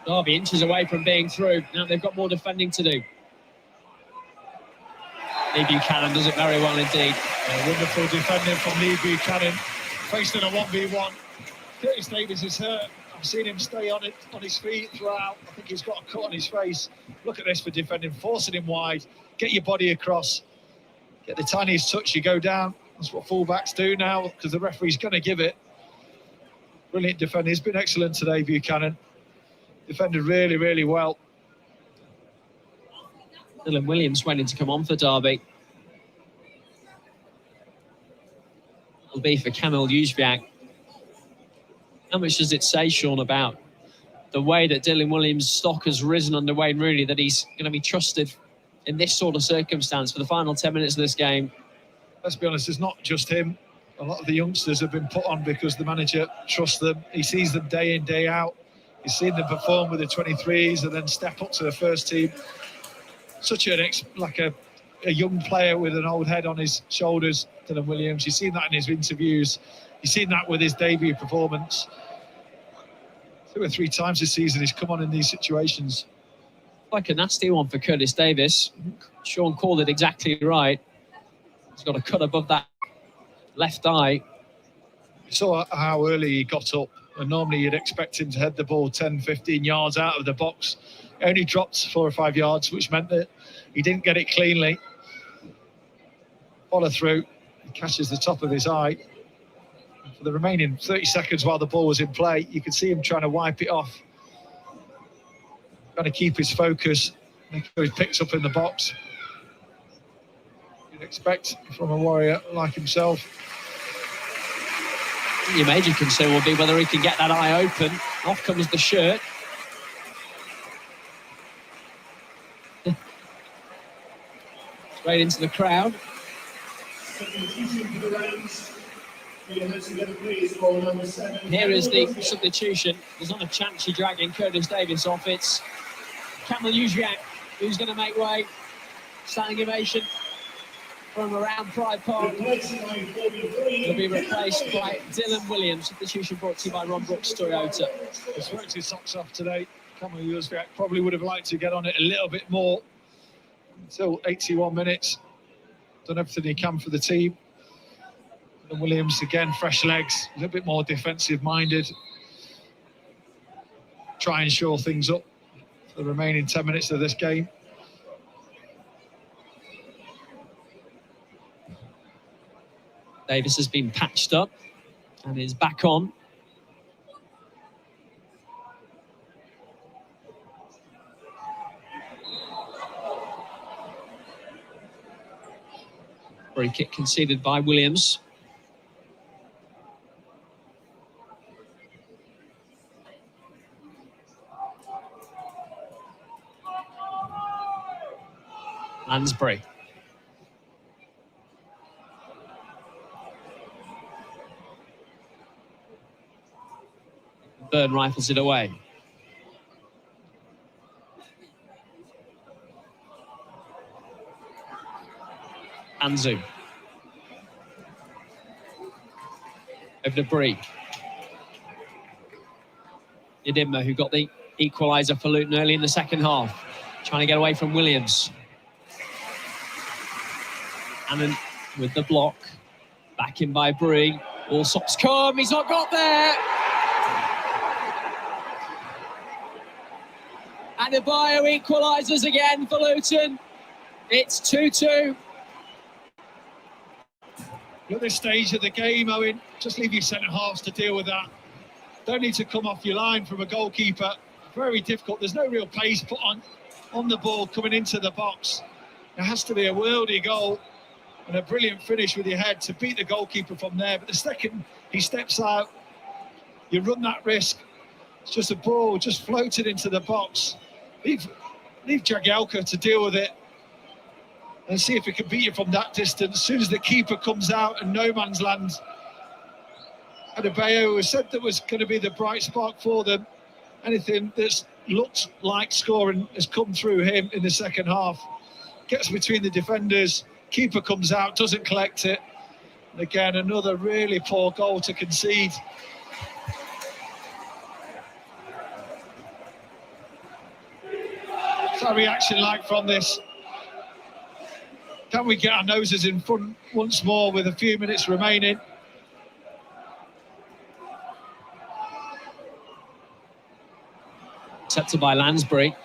Derby inches away from being through. Now they've got more defending to do. Lee Buchanan does it very well indeed. Wonderful defending from Lee Buchanan. Faced in a 1v1. Curtis Davies is hurt. I've seen him stay on his feet throughout. I think he's got a cut on his face. Look at this for defending, forcing him wide. Get your body across. Get the tiniest touch, you go down. That's what fullbacks do now, because the referee's going to give it. Brilliant defending. He's been excellent today, Buchanan. Defended really, really well. Dylan Williams waiting to come on for Derby. It'll be for Kamil Jóźwiak. How much does it say, Sean, about the way that Dylan Williams' stock has risen under Wayne Rooney, that he's going to be trusted in this sort of circumstance for the final 10 minutes of this game? Let's be honest, it's not just him. A lot of the youngsters have been put on because the manager trusts them. He sees them day in, day out. He's seen them perform with the 23s and then step up to the first team. Such a young player with an old head on his shoulders, Dylan Williams. You've seen that in his interviews. You've seen that with his debut performance. 2 or 3 times this season he's come on in these situations. Like a nasty one for Curtis Davis. Sean called it exactly right. He's got a cut above that left eye. You saw how early he got up, and normally you'd expect him to head the ball 10, 15 yards out of the box. He only dropped 4 or 5 yards, which meant that he didn't get it cleanly. Follow through, he catches the top of his eye. For the remaining 30 seconds while the ball was in play, you could see him trying to wipe it off. Trying to keep his focus, make sure he picks up in the box. You'd expect from a warrior like himself. Your major concern will be whether he can get that eye open. Off comes the shirt. Straight into the crowd. Here is the substitution. There's not a chance you're dragging Curtis Davis off. It's Kamil Jóźwiak who's going to make way. Standing ovation from around Pride Park. He'll be replaced by Dylan Williams. Substitution brought to you by Ron Brooks Toyota. He's worked his socks off today. Cameron Yuzviak probably would have liked to get on it a little bit more until 81 minutes. Done everything he can for the team. And Williams, again, fresh legs, a little bit more defensive minded. Try and shore things up for the remaining 10 minutes of this game. Davis has been patched up and is back on. Free kick conceded by Williams. Lansbury. Byrne rifles it away. Anzu. Over to Bree. Yedimma, who got the equaliser for Luton early in the second half. Trying to get away from Williams. Annan with the block. Back in by Bree. Allsop's come. He's not got there. Adebayo equalises again for Luton. It's 2-2. At this stage of the game, Owen, just leave your centre halves to deal with that. Don't need to come off your line from a goalkeeper. Very difficult. There's no real pace put on the ball coming into the box. It has to be a worldy goal and a brilliant finish with your head to beat the goalkeeper from there. But the second he steps out, you run that risk. It's just a ball just floated into the box. Leave Jagielka to deal with it and see if he can beat you from that distance. As soon as the keeper comes out and no man's land, Adebayo has said that was going to be the bright spark for them. Anything that's looked like scoring has come through him in the second half. Gets between the defenders, keeper comes out, doesn't collect it. And again, another really poor goal to concede. What's our reaction like from this? Can we get our noses in front once more with a few minutes remaining? Accepted by Lansbury.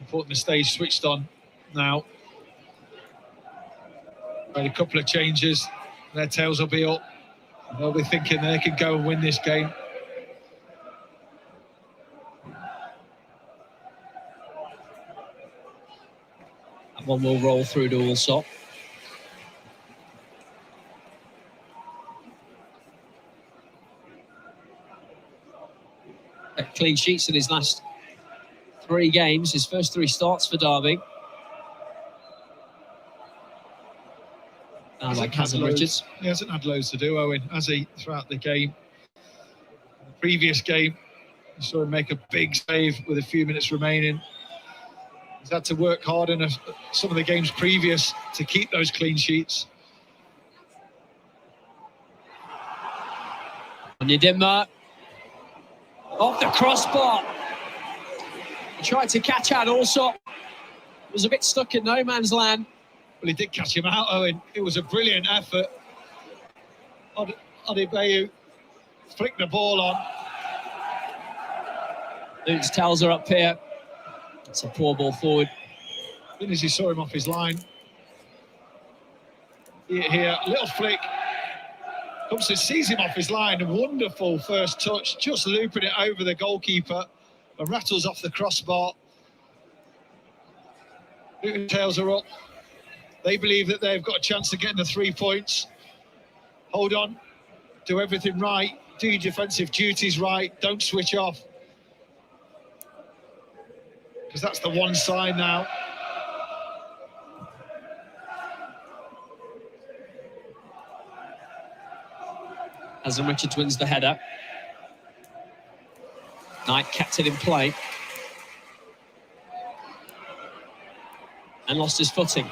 Important the stage switched on now. Made a couple of changes. Their tails will be up. They'll be thinking they can go and win this game. That one will roll through to Allsop. Clean sheets in his last 3 games, his first 3 starts for Derby. Now like Hazard Richards. He hasn't had loads to do, Owen, has he, throughout the game? The previous game, you saw him make a big save with a few minutes remaining. He's had to work hard in some of the games previous to keep those clean sheets. Yedimma. Off the crossbar. He tried to catch out also. Was a bit stuck in no man's land. Well, he did catch him out, Owen. It was a brilliant effort. Adebayo flicked the ball on. Luton's tails are up here. It's a poor ball forward. As soon as he saw him off his line. Here, little flick. Comes to sees him off his line. A wonderful first touch, just looping it over the goalkeeper and rattles off the crossbar. Luton tails are up. They believe that they've got a chance of getting the 3 points. Hold on, do everything right, do your defensive duties right, don't switch off. Because that's the one sign now. As Richards wins the header. Knight kept it in play. And lost his footing.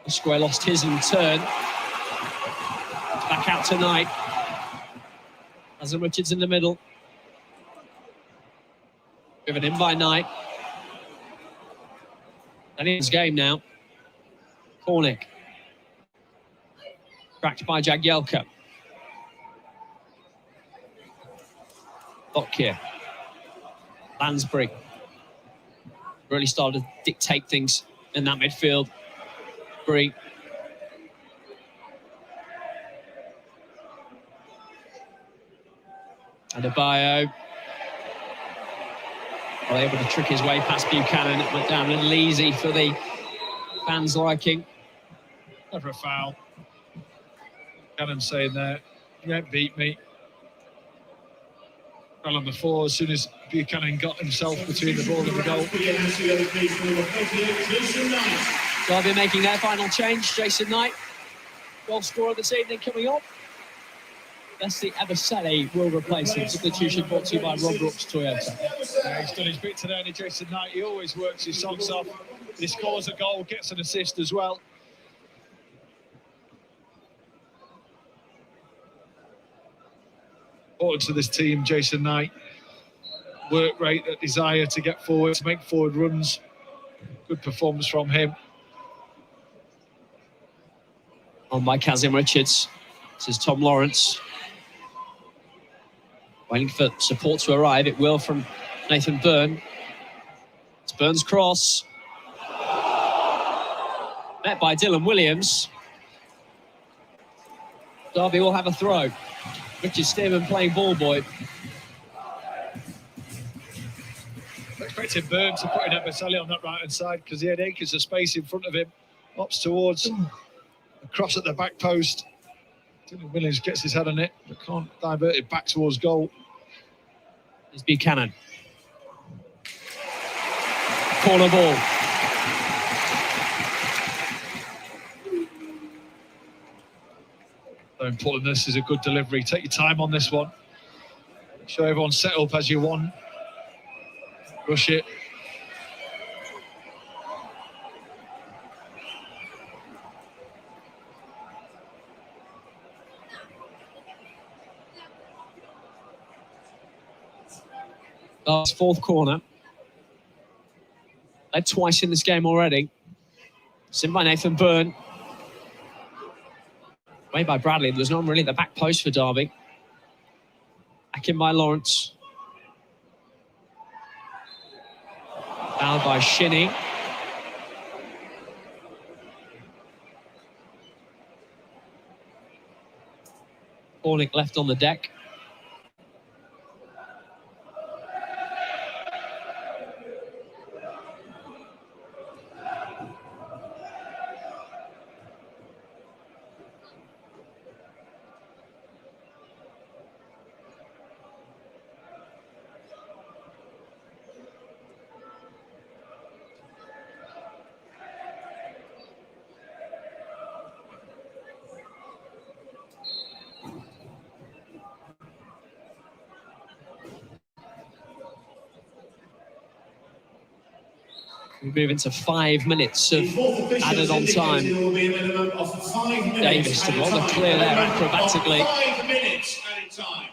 The square lost his in turn. Back out to Knight. As Richards in the middle. Driven in by Knight. And it's game now. Cornick. Cracked by Jagielka. Bokir. Lansbury. Really started to dictate things in that midfield. Bree. And Abayo. Well, able to trick his way past Buchanan. It went down a little easy for the fans' liking. Never a foul. Buchanan saying there, you won't beat me. Fell on the floor as soon as Buchanan got himself between the ball and the goal. Derby making their final change. Jason Knight, goal scorer this evening coming on. Leslie Ebersele will replace him. Substitution brought to you by Rob Brooks Toyota. Yeah, he's done his bit today, and Jason Knight, he always works his socks off. He scores a goal, gets an assist as well. Important to this team, Jason Knight. Work rate, that desire to get forward, to make forward runs. Good performance from him. On by Kazim Richards. This is Tom Lawrence. Waiting for support to arrive. It will from Nathan Byrne. It's Byrne's cross. Met by Dylan Williams. Derby will have a throw. Richard Stearman playing ball boy. Expecting Byrne to put in Ebersele on that right-hand side because he had acres of space in front of him. Ops towards a cross at the back post. Dylan Williams gets his head on it, but can't divert it back towards goal. It's Buchanan. Corner ball. So important, this is a good delivery. Take your time on this one. Make sure everyone's set up as you want. Rush it. Last fourth corner. Led twice in this game already. It's in by Nathan Byrne. Way by Bradley. There was not really the back post for Derby. Back in by Lawrence. Fouled by Shinnie. Cornick left on the deck. We move into 5 minutes of added on time. Davis to want to clear there acrobatically.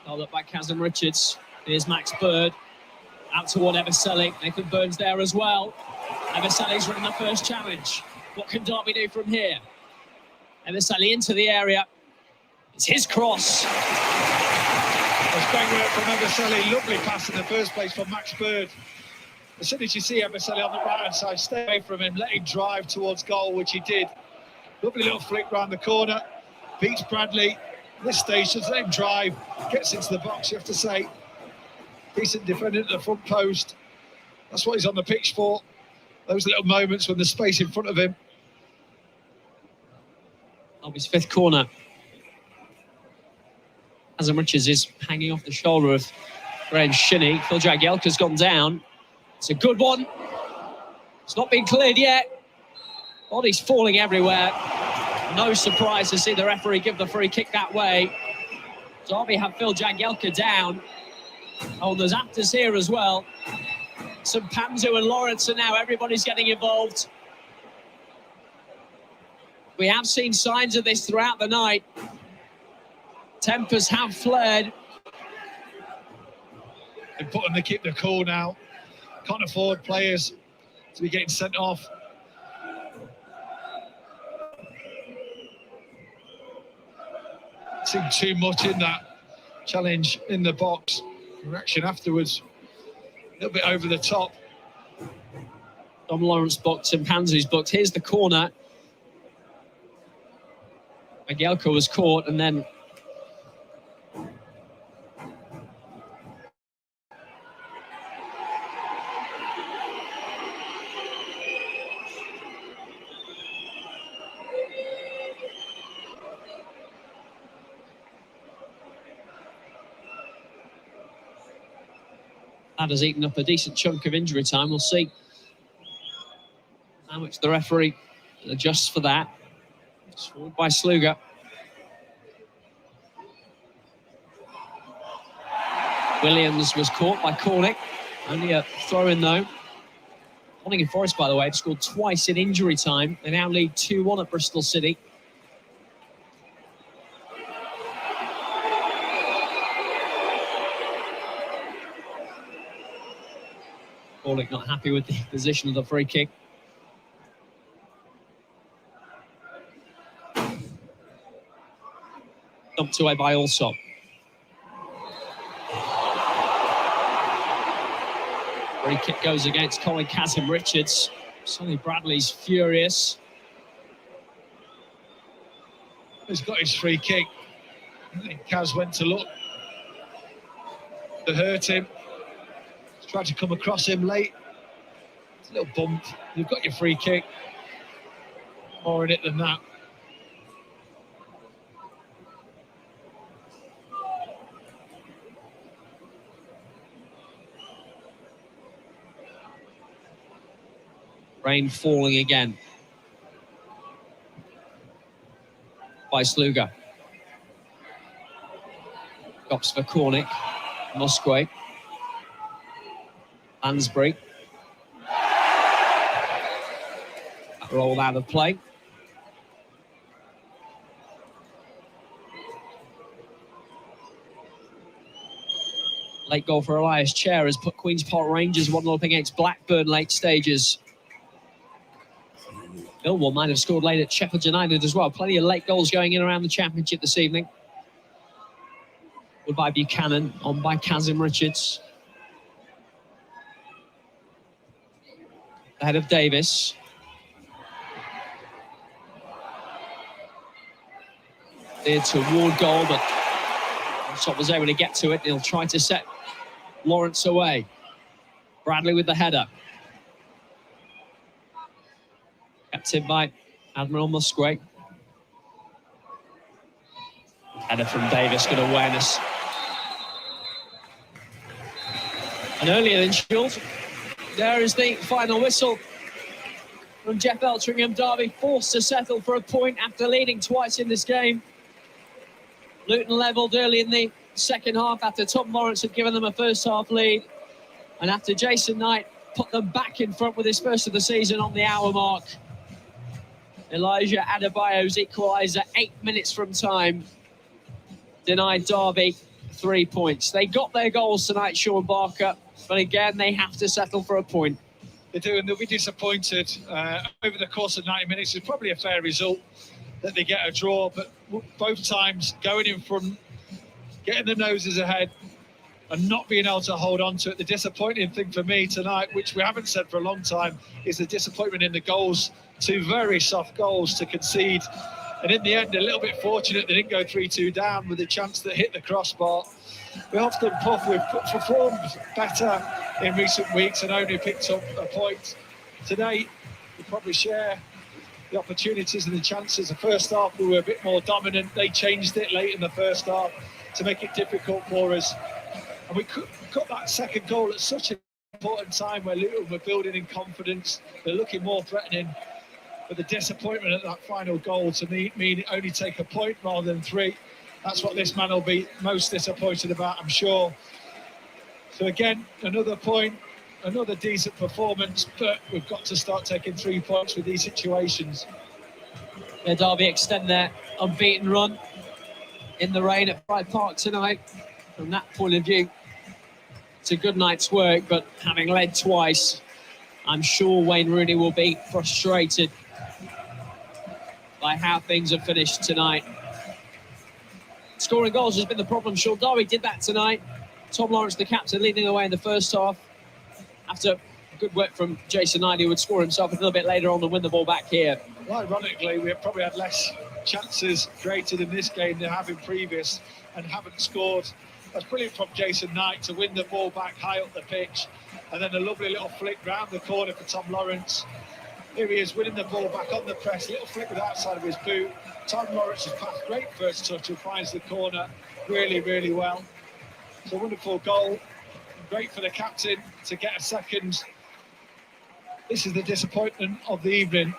Held up by Kazim Richards. Here's Max Bird. Out toward Ebersele. Nathan Byrne's there as well. Ebersele's running the first challenge. What can Derby do from here? Ebersele into the area. It's his cross. That's great work from Ebersele. Lovely pass in the first place from Max Bird. As soon as you see Ebersele on the right-hand side, stay away from him, let him drive towards goal, which he did. Lovely little flick round the corner, beats Bradley. At this stage, just let him drive, gets into the box, you have to say. Decent defending at the front post. That's what he's on the pitch for. Those little moments when there's space in front of him. Derby's fifth corner. Azam Richards is hanging off the shoulder of Graham Shinney. Phil Jagielka's gone down. It's a good one. It's not been cleared yet. Body's falling everywhere. No surprise to see the referee give the free kick that way. Derby have Phil Jagielka down. Oh, there's afters here as well. St Panzu and Lawrence are now. Everybody's getting involved. We have seen signs of this throughout the night. Tempers have flared. Important to keep the cool now. Can't afford players to be getting sent off. Seemed too much in that challenge in the box. Reaction afterwards, a little bit over the top. Dom Lawrence booked and Panzu's booked. Here's the corner. Jagielka was caught and then that has eaten up a decent chunk of injury time. We'll see how much the referee adjusts for that. Scored by Sluga. Williams was caught by Cornick. Only a throw-in though. Nottingham Forest, by the way, have scored twice in injury time. They now lead 2-1 at Bristol City. Cornick not happy with the position of the free kick. Dumped away by Allsop. Free kick goes against Colin Kazim Richards. Sonny Bradley's furious. He's got his free kick. I think Kaz went to look to hurt him. He's tried to come across him late. It's a little bump. You've got your free kick. More in it than that. Rain falling again by Sluga. Stops for Cornick. Musgrave. Lansbury. That rolled out of play. Late goal for Elias Chair has put Queen's Park Rangers 1-0 up against Blackburn late stages. Millwall might have scored late at Sheffield United as well. Plenty of late goals going in around the Championship this evening. Good by Buchanan, on by Kazim Richards. Ahead of Davis. There toward goal, but Allsop was able to get to it. He'll try to set Lawrence away. Bradley with the header. Kept in by Admiral Musgrave. Header from Davis, good awareness. And earlier than scheduled, there is the final whistle from Jeff Eltringham. Derby forced to settle for a point after leading twice in this game. Luton levelled early in the second half after Tom Lawrence had given them a first half lead. And after Jason Knight put them back in front with his first of the season on the hour mark. Elijah Adebayo's equaliser 8 minutes from time denied Derby 3 points. They got their goals tonight, Sean Barker, but again, they have to settle for a point. They do, and they'll be disappointed. Over the course of 90 minutes, it's probably a fair result that they get a draw, but both times going in front, getting the noses ahead, and not being able to hold on to it. The disappointing thing for me tonight, which we haven't said for a long time, is the disappointment in the goals. 2 very soft goals to concede. And in the end, a little bit fortunate they didn't go 3-2 down with a chance that hit the crossbar. We often puff, we've performed better in recent weeks and only picked up a point. Today, we probably share the opportunities and the chances. The first half, we were a bit more dominant. They changed it late in the first half. to make it difficult for us. And we got that second goal at such an important time where Luton were building in confidence. They're looking more threatening. But the disappointment at that final goal to mean only take a point rather than 3. That's what this man will be most disappointed about, I'm sure. So again, another point, another decent performance, but we've got to start taking 3 points with these situations. Yeah, Derby extend their unbeaten run in the rain at Pride Park tonight. From that point of view, it's a good night's work, but having led twice, I'm sure Wayne Rooney will be frustrated by how things have finished tonight. Scoring goals has been the problem. Sean Derby did that tonight. Tom Lawrence, the captain, leading the way in the first half. After good work from Jason Knight, who would score himself a little bit later on and win the ball back here. Well, ironically, we have probably had less chances created in this game than have in previous and haven't scored. That's brilliant from Jason Knight to win the ball back high up the pitch. And then a lovely little flick round the corner for Tom Lawrence. Here he is winning the ball back on the press, little flick with the outside of his boot. Tom Lawrence's pass, great first touch, and finds the corner really, really well. It's a wonderful goal. Great for the captain to get a second. This is the disappointment of the evening.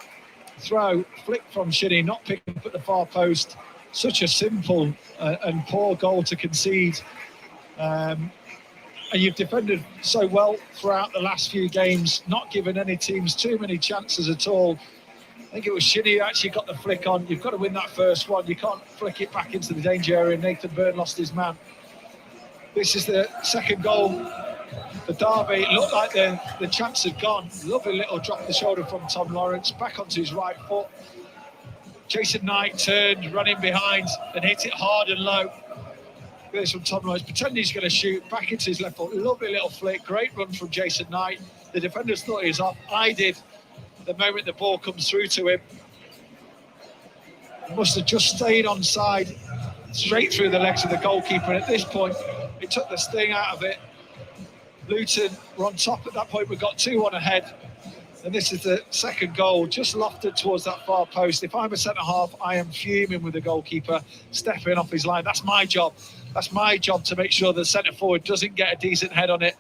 Throw, flick from Shinnie, not picking up at the far post. Such a simple and poor goal to concede. And you've defended so well throughout the last few games, not given any teams too many chances at all. I think it was Shinnie who actually got the flick on. You've got to win that first one. You can't flick it back into the danger area. Nathan Byrne lost his man. This is the second goal for Derby. It looked like the chance had gone. Lovely little drop the shoulder from Tom Lawrence, back onto his right foot. Jason Knight turned, running behind and hit it hard and low. This from Tom Lawrence, pretending he's going to shoot, back into his left foot. Lovely little flick, great run from Jason Knight. The defenders thought he was off. I did the moment the ball comes through to him. Must have just stayed onside, straight through the legs of the goalkeeper. And at this point, it took the sting out of it. Luton were on top at that point. We got 2-1 ahead. And this is the second goal, just lofted towards that far post. If I'm a centre-half, I am fuming with the goalkeeper stepping off his line. That's my job. That's my job to make sure the centre-forward doesn't get a decent head on it.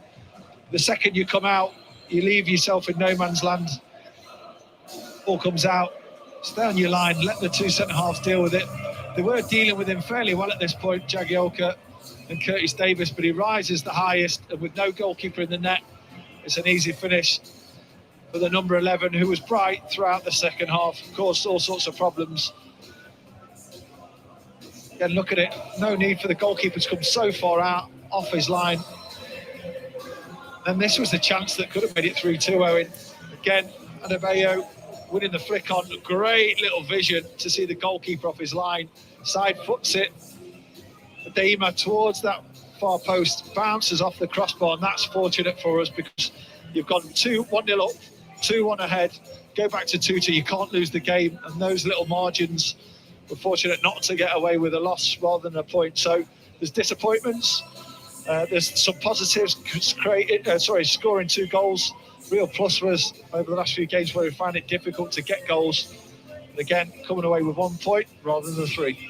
The second you come out, you leave yourself in no man's land. Ball comes out, stay on your line, let the 2 centre-halves deal with it. They were dealing with him fairly well at this point, Jagielka and Curtis Davis, but he rises the highest, and with no goalkeeper in the net, it's an easy finish for the number 11, who was bright throughout the second half, caused all sorts of problems. Again, look at it. No need for the goalkeeper to come so far out, off his line. And this was the chance that could have made it 3-2, Owen. Again, Adebayo winning the flick on. Great little vision to see the goalkeeper off his line. Side foots it. Adema towards that far post, bounces off the crossbar, and that's fortunate for us because you've gone 1-0 up, 2-1 ahead, go back to 2-2, you can't lose the game, and those little margins, we're fortunate not to get away with a loss rather than a point. So there's disappointments, there's some positives, scoring 2 goals, real plus for us over the last few games where we found it difficult to get goals. And again, coming away with 1 point rather than 3.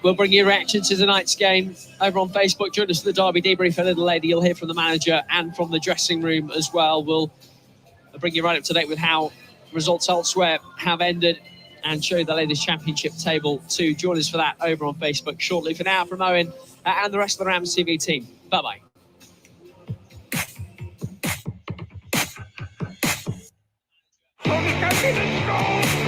We'll bring you reaction to tonight's game over on Facebook. Join us for the Derby debrief a little later. You'll hear from the manager and from the dressing room as well. We'll bring you right up to date with how results elsewhere have ended and show you the latest championship table too. Join us for that over on Facebook shortly. For now, from Owen and the rest of the Rams TV team. Bye-bye. Let's go!